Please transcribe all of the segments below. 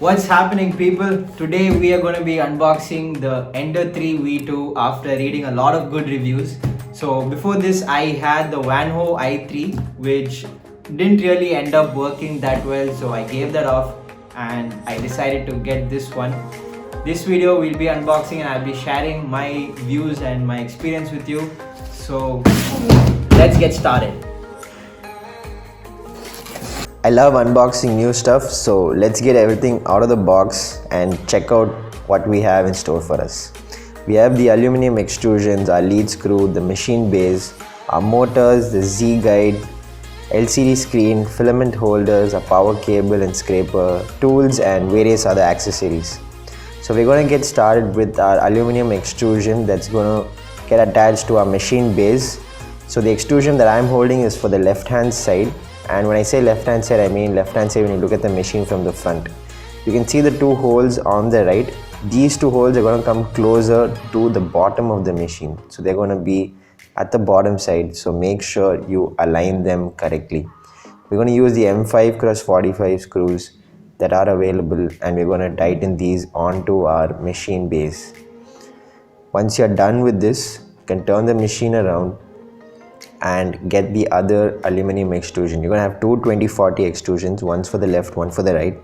What's happening, people? Today we are going to be unboxing the Ender 3 V2 after reading a lot of good reviews. So before this, I had the Vanho i3, which didn't really end up working that well, so I gave that off and I decided to get this one. This video we'll be unboxing and I'll be sharing my views and my experience with you. So let's get started. I love unboxing new stuff, so let's get everything out of the box and check out what we have in store for us. We have the aluminum extrusions, our lead screw, the machine base, our motors, the Z guide, LCD screen, filament holders, a power cable and scraper, tools and various other accessories. So we're going to get started with our aluminum extrusion that's going to get attached to our machine base. So the extrusion that I'm holding is for the left hand side. And when I say left hand side, I mean left hand side when you look at the machine from the front. You can see the two holes on the right. These two holes are going to come closer to the bottom of the machine. So they're going to be at the bottom side. So make sure you align them correctly. We're going to use the M5x45 screws that are available, and we're going to tighten these onto our machine base. Once you're done with this, you can turn the machine around and get the other aluminum extrusion. You're going to have two 2040 extrusions, one for the left, one for the right.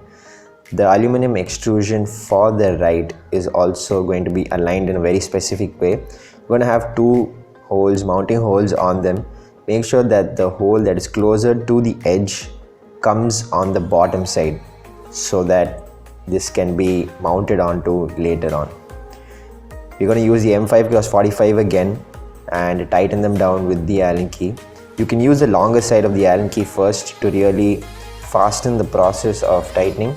The aluminum extrusion for the right is also going to be aligned in a very specific way. You're going to have two holes, mounting holes on them. Make sure that the hole that is closer to the edge comes on the bottom side so that this can be mounted onto later on. We're going to use the M5x45 again and tighten them down with the Allen key. You can use the longer side of the Allen key first to really fasten the process of tightening,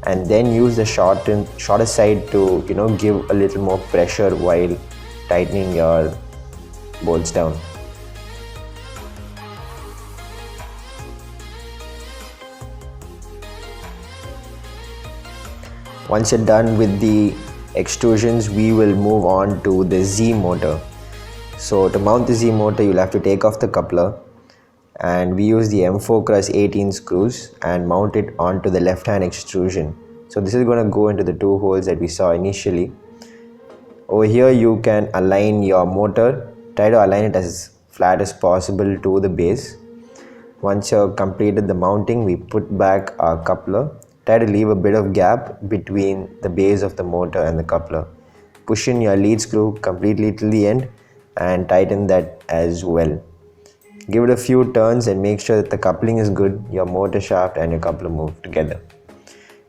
and then use the shorter side to give a little more pressure while tightening your bolts down. Once you're done with the extrusions, we will move on to the Z motor. So to mount the Z motor, you'll have to take off the coupler, and we use the M4x18 screws and mount it onto the left hand extrusion. So this is going to go into the two holes that we saw initially. Over here you can align your motor. Try to align it as flat as possible to the base. Once you've completed the mounting, we put back our coupler. Try to leave a bit of gap between the base of the motor and the coupler. Push in your lead screw completely till the end and tighten that as well. Give it a few turns and make sure that the coupling is good, your motor shaft and your coupler move together.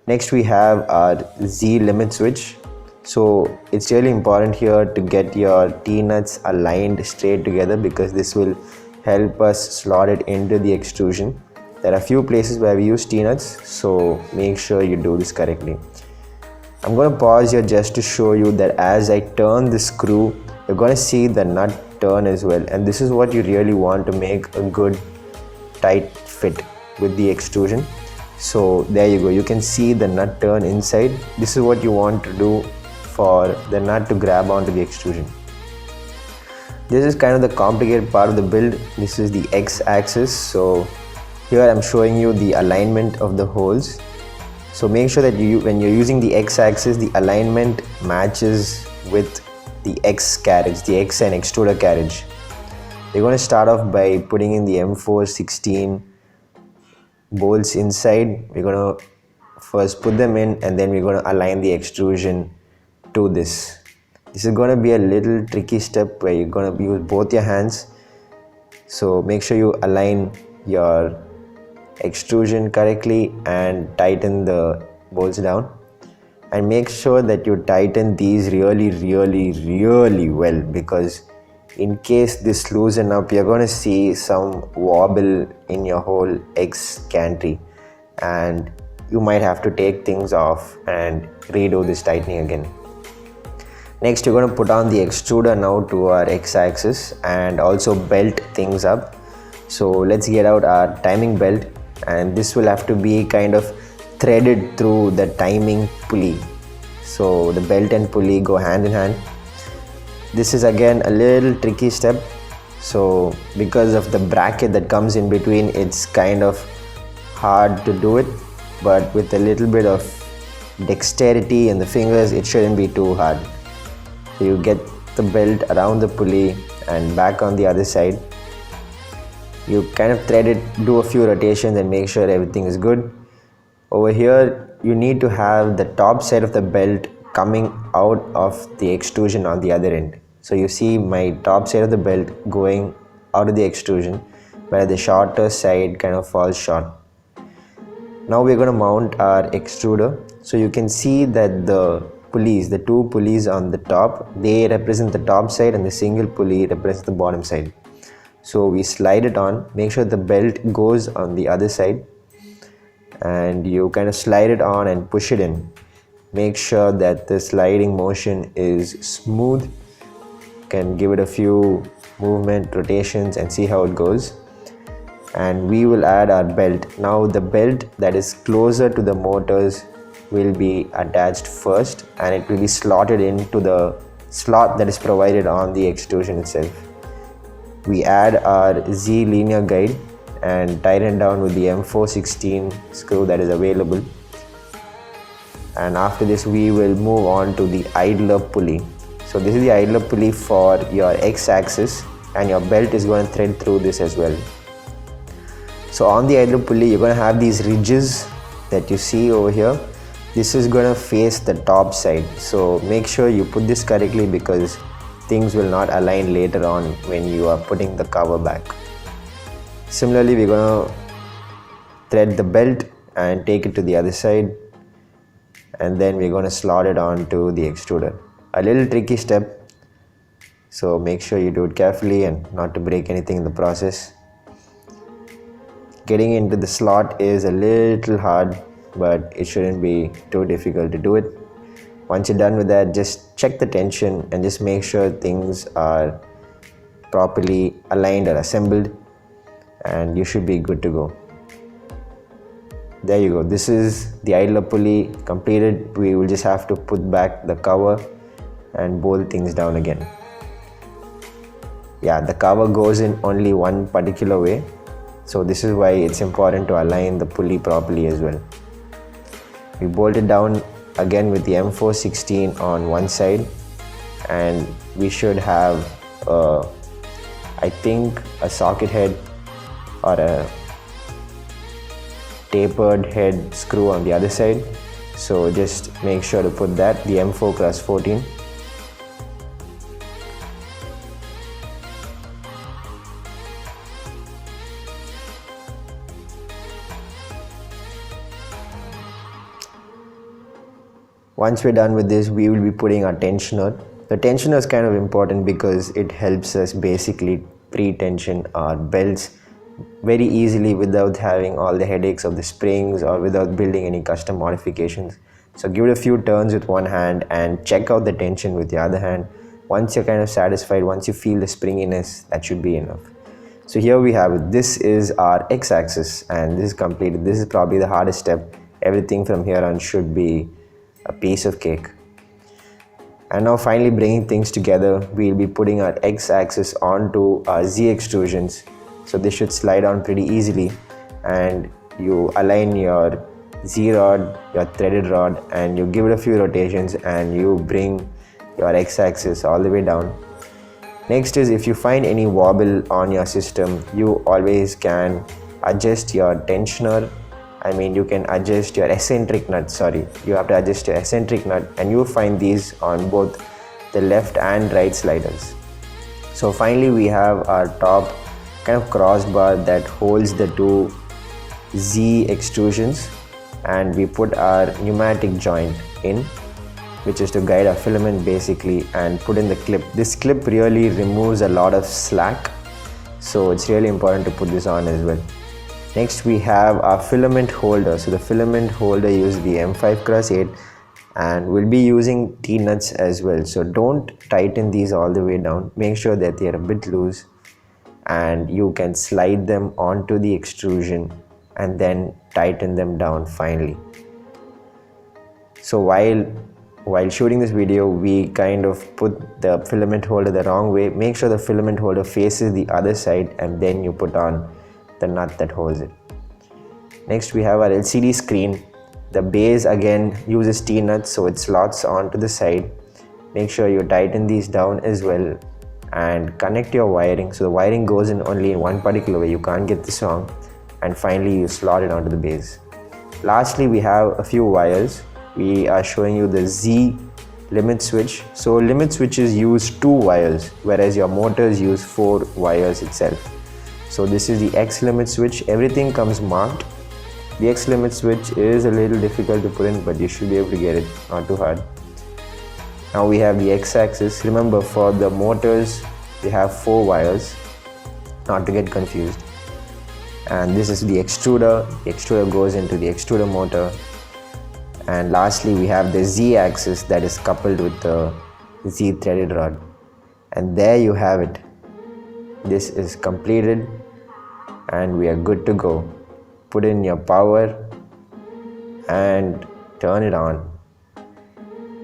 Next we have our Z limit switch. So it's really important here to get your T-nuts aligned straight together, because this will help us slot it into the extrusion. There are a few places where we use T-nuts, so make sure you do this correctly. I'm going to pause here just to show you that as I turn the screw, you're going to see the nut turn as well, and this is what you really want to make a good tight fit with the extrusion. So there you go, you can see the nut turn inside. This is what you want to do for the nut to grab onto the extrusion. This is kind of the complicated part of the build. This is the X-axis. So here I'm showing you the alignment of the holes. So make sure that when you're using the X-axis, the alignment matches with the X carriage, the X and extruder carriage. We're going to start off by putting in the M416 bolts inside. We're going to first put them in, and then we're going to align the extrusion to this. This is going to be a little tricky step where you're going to use both your hands. So make sure you align your extrusion correctly and tighten the bolts down. And make sure that you tighten these really well, because in case this loosen up, you're going to see some wobble in your whole X gantry, and you might have to take things off and redo this tightening again. Next, you're going to put on the extruder now to our X-axis and also belt things up. So let's get out our timing belt, and this will have to be kind of threaded through the timing pulley. So the belt and pulley go hand in hand. This is again a little tricky step. So because of the bracket that comes in between, it's kind of hard to do it, but with a little bit of dexterity in the fingers, it shouldn't be too hard. So you get the belt around the pulley and back on the other side. You kind of thread it, do a few rotations and make sure everything is good. Over here, you need to have the top side of the belt coming out of the extrusion on the other end. So you see my top side of the belt going out of the extrusion, where the shorter side kind of falls short. Now we're going to mount our extruder. So you can see that the pulleys, the two pulleys on the top, they represent the top side and the single pulley represents the bottom side. So we slide it on, make sure the belt goes on the other side, and you kind of slide it on and push it in. Make sure that the sliding motion is smooth. You can give it a few movement rotations and see how it goes. And we will add our belt. Now the belt that is closer to the motors will be attached first, and it will be slotted into the slot that is provided on the extrusion itself. We add our Z linear guide and tighten down with the M416 screw that is available. And after this we will move on to the idler pulley. So this is the idler pulley for your X-axis, and your belt is going to thread through this as well. So on the idler pulley, you're going to have these ridges that you see over here. This is going to face the top side. So make sure you put this correctly, because things will not align later on when you are putting the cover back. Similarly, we're going to thread the belt and take it to the other side, and then we're going to slot it onto the extruder. A little tricky step, so make sure you do it carefully and not to break anything in the process. Getting into the slot is a little hard, but it shouldn't be too difficult to do it. Once you're done with that, just check the tension and just make sure things are properly aligned or assembled, and you should be good to go. There you go. This is the idler pulley completed. We will just have to put back the cover and bolt things down again. Yeah, the cover goes in only one particular way, so this is why it's important to align the pulley properly as well. We bolt it down again with the M416 on one side, and we should have I think a socket head or a tapered head screw on the other side. So just make sure to put that, the M4x14. Once we're done with this, we will be putting our tensioner. The tensioner is kind of important because it helps us basically pre-tension our belts very easily without having all the headaches of the springs or without building any custom modifications. So give it a few turns with one hand and check out the tension with the other hand. Once you're kind of satisfied, once you feel the springiness, that should be enough. So here we have it. This is our X-axis, and this is completed. This is probably the hardest step. Everything from here on should be a piece of cake. And now finally bringing things together, we'll be putting our X-axis onto our Z extrusions. So this should slide on pretty easily, and you align your Z rod, your threaded rod, and you give it a few rotations and you bring your X-axis all the way down. Next is, if you find any wobble on your system, you always can adjust your tensioner. You can adjust your eccentric nut, you have to adjust your eccentric nut, and you'll find these on both the left and right sliders. So finally we have our top kind of crossbar that holds the two Z extrusions, and we put our pneumatic joint in, which is to guide our filament basically, and put in the clip. This clip really removes a lot of slack, so it's really important to put this on as well. Next we have our filament holder. So the filament holder uses the M5x8, and we'll be using T-nuts as well. So don't tighten these all the way down. Make sure that they are a bit loose, and you can slide them onto the extrusion and then tighten them down finally. So while shooting this video, we kind of put the filament holder the wrong way. Make sure the filament holder faces the other side, and then you put on the nut that holds it. Next we have our LCD screen. The base again uses T-nuts, so it slots onto the side. Make sure you tighten these down as well and connect your wiring. So the wiring goes in only in one particular way, you can't get this wrong. And finally you slot it onto the base. Lastly, we have a few wires. We are showing you the Z limit switch. So limit switches use 2 wires, whereas your motors use 4 wires itself. So this is the X limit switch. Everything comes marked. The X limit switch is a little difficult to put in, but you should be able to get it, not too hard. Now we have the X axis. Remember, for the motors they have 4 wires, not to get confused. And this is the extruder. The extruder goes into the extruder motor. And lastly, we have the Z axis that is coupled with the Z threaded rod. And there you have it. This is completed and we are good to go. Put in your power and turn it on.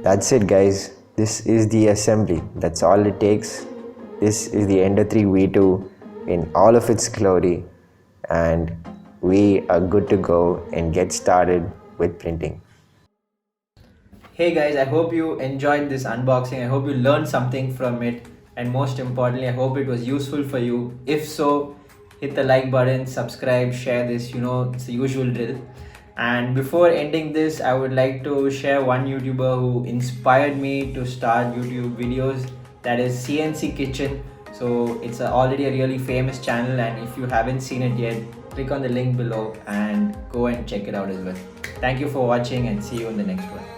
That's it, guys. This is the assembly. That's all it takes. This is the Ender 3 V2 in all of its glory, and we are good to go and get started with printing. Hey guys, I hope you enjoyed this unboxing. I hope you learned something from it, and most importantly, I hope it was useful for you. If so, hit the like button, subscribe, share this, it's the usual drill. And before ending this, I would like to share one YouTuber who inspired me to start YouTube videos. That is CNC Kitchen. So it's already a really famous channel, and if you haven't seen it yet, click on the link below and go and check it out as well. Thank you for watching and see you in the next one.